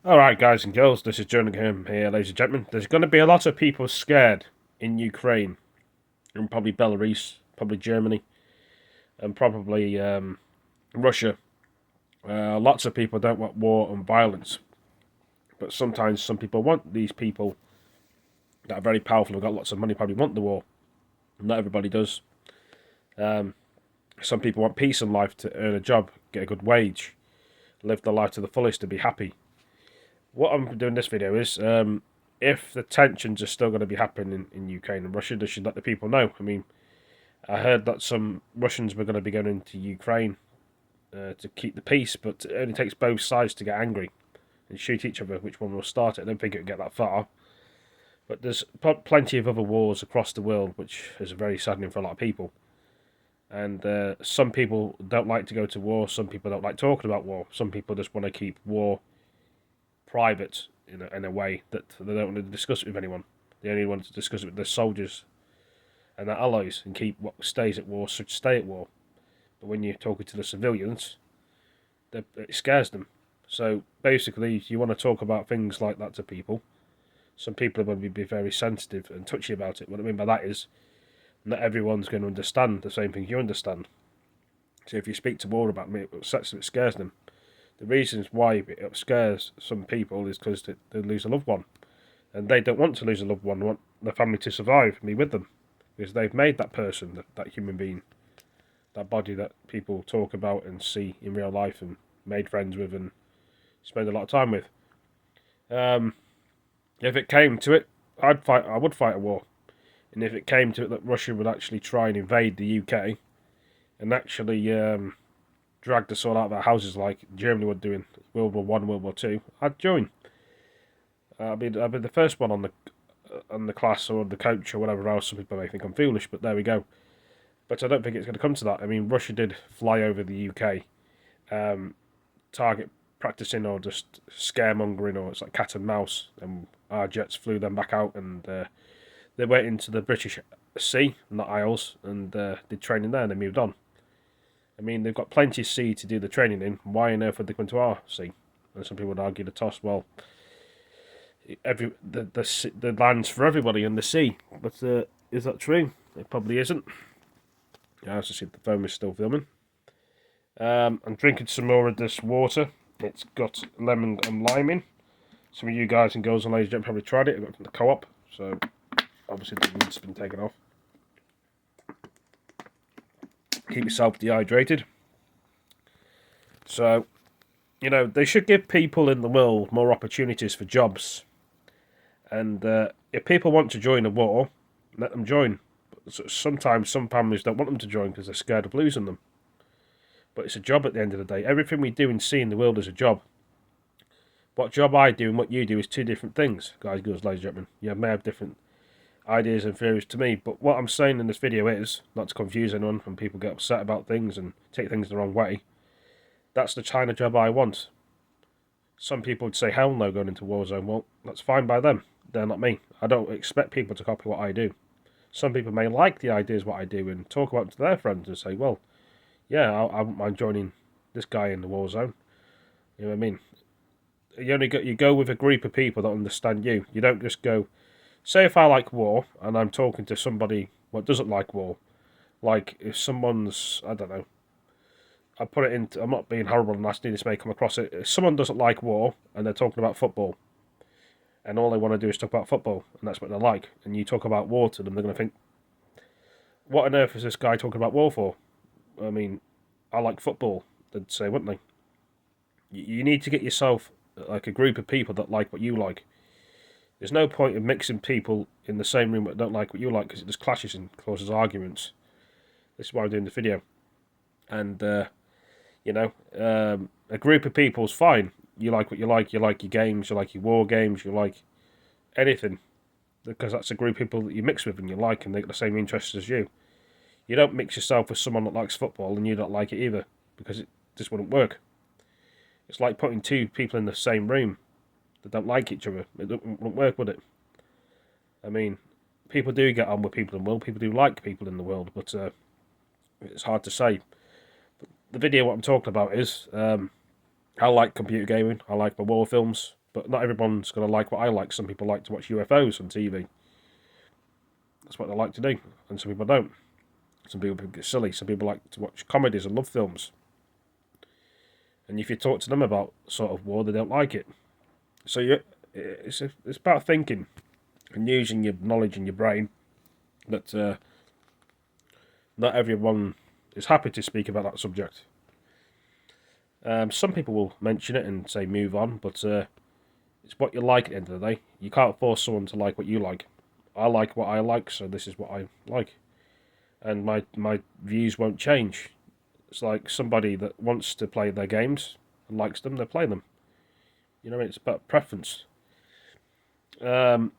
Alright, guys and girls, this is jerningham here, ladies and gentlemen. There's going to be a lot of people scared in Ukraine, and probably Belarus, probably Germany, and probably Russia. Lots of people don't want war and violence, but sometimes some people want these people that are very powerful and got lots of money probably want the war. Not everybody does. Um, some people want peace in life to earn a job, get a good wage, live their life to the fullest, and be happy. What I'm doing this video is if the tensions are still going to be happening in Ukraine and Russia, they should let the people know. I mean, I heard that some Russians were going to be going into Ukraine to keep the peace, but it only takes both sides to get angry and shoot each other. Which one will start it? I don't think it would get that far. But there's plenty of other wars across the world, which is very saddening for a lot of people. And some people don't like to go to war. Some people don't like talking about war. Some people just want to keep war private in a way that they don't want to discuss it with anyone. They only want to discuss it with their soldiers and their allies and keep what stays at war should stay at war. But when you're talking to the civilians, it scares them. So basically, you want to talk about things like that to people. Some people are going to be very sensitive and touchy about it. What I mean by that is, not everyone's going to understand the same thing you understand. So if you speak to war about it, it scares them. The reasons why it scares some people is because they lose a loved one. And they don't want to lose a loved one, they want their family to survive and be with them. Because they've made that person, that human being, that body that people talk about and see in real life and made friends with and spend a lot of time with. If it came to it, I would fight a war. And if it came to it that Russia would actually try and invade the UK and actually dragged us all out of our houses like Germany were doing World War One, World War Two, I'd join. I'd be the first one on the class or the coach or whatever else. Some people may think I'm foolish, but there we go. But I don't think it's going to come to that. I mean, Russia did fly over the UK, target practicing or just scaremongering, or it's like cat and mouse, and our jets flew them back out, and they went into the British Sea, not Isles, and did training there, and they moved on. I mean, they've got plenty of sea to do the training in. Why on earth would they come to our sea? And some people would argue the toss. Well, the land's for everybody in the sea, but is that true? It probably isn't. I have to see if the phone is still filming. I'm drinking some more of this water. It's got lemon and lime in. Some of you guys and girls and ladies have probably tried it. I got it from the co-op, so obviously the lid's been taken off. Keep yourself dehydrated. So, they should give people in the world more opportunities for jobs. And if people want to join a war, let them join. But sometimes some families don't want them to join because they're scared of losing them. But it's a job at the end of the day. Everything we do and see in the world is a job. What job I do and what you do is two different things, guys, girls, ladies, and gentlemen. You may have different ideas and theories to me, but what I'm saying in this video is, not to confuse anyone and people get upset about things and take things the wrong way, that's the China job I want. Some people would say, hell no, going into war zone. Well, that's fine by them. They're not me. I don't expect people to copy what I do. Some people may like the ideas what I do and talk about it to their friends and say, well, yeah, I wouldn't mind joining this guy in the war zone. You know what I mean? You go with a group of people that understand you. You don't just go, say if I like war and I'm talking to somebody what doesn't like war, like if someone's, I don't know, I put it into, I'm not being horrible and nasty, this may come across it, if someone doesn't like war and they're talking about football and all they want to do is talk about football and that's what they like, and you talk about war to them, they're going to think, what on earth is this guy talking about war for? I mean, I like football, they'd say, wouldn't they? You need to get yourself like a group of people that like what you like. There's no point in mixing people in the same room that don't like what you like because it just clashes and causes arguments. This is why I'm doing the video. And, a group of people's fine. You like what you like your games, you like your war games, you like anything. Because that's a group of people that you mix with and you like and they got the same interests as you. You don't mix yourself with someone that likes football and you don't like it either because it just wouldn't work. It's like putting two people in the same room that don't like each other. It wouldn't work, would it? I mean, people do get on with people in the world. People do like people in the world, but it's hard to say. But the video what I'm talking about is I like computer gaming. I like my war films. But not everyone's going to like what I like. Some people like to watch UFOs on TV. That's what they like to do, and some people don't. Some people get silly. Some people like to watch comedies and love films. And if you talk to them about sort of war, they don't like it. So it's about thinking and using your knowledge in your brain. That not everyone is happy to speak about that subject. Some people will mention it and say move on, but it's what you like at the end of the day. You can't force someone to like what you like. I like what I like, so this is what I like. And my views won't change. It's like somebody that wants to play their games and likes them, they play them. You know, it's about preference. What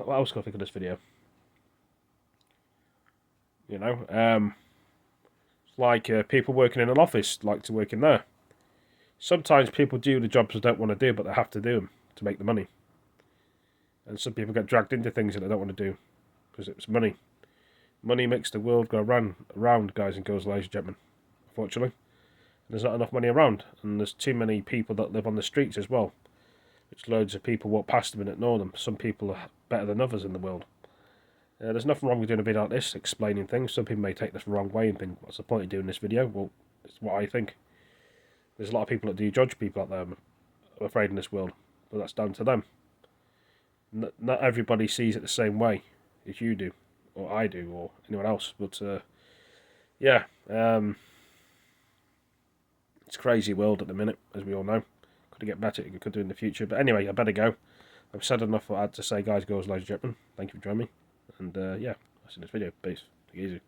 else can I think of this video? You know, it's like people working in an office like to work in there. Sometimes people do the jobs they don't want to do, but they have to do them to make the money. And some people get dragged into things that they don't want to do because it's money. Money makes the world go round, guys and girls, ladies and gentlemen. Unfortunately, there's not enough money around, and there's too many people that live on the streets as well. Which loads of people walk past them and ignore them. Some people are better than others in the world. There's nothing wrong with doing a video like this, explaining things. Some people may take this the wrong way and think, what's the point of doing this video? Well, it's what I think. There's a lot of people that do judge people out there, I'm afraid, in this world. But that's down to them. Not everybody sees it the same way as you do, or I do, or anyone else. But, yeah. It's a crazy world at the minute, as we all know. Could get better, it could do in the future. But anyway, I better go. I've said enough what I had to say, guys, girls, ladies and gentlemen. Thank you for joining me. And, yeah, I'll see you in this video. Peace. Take it easy.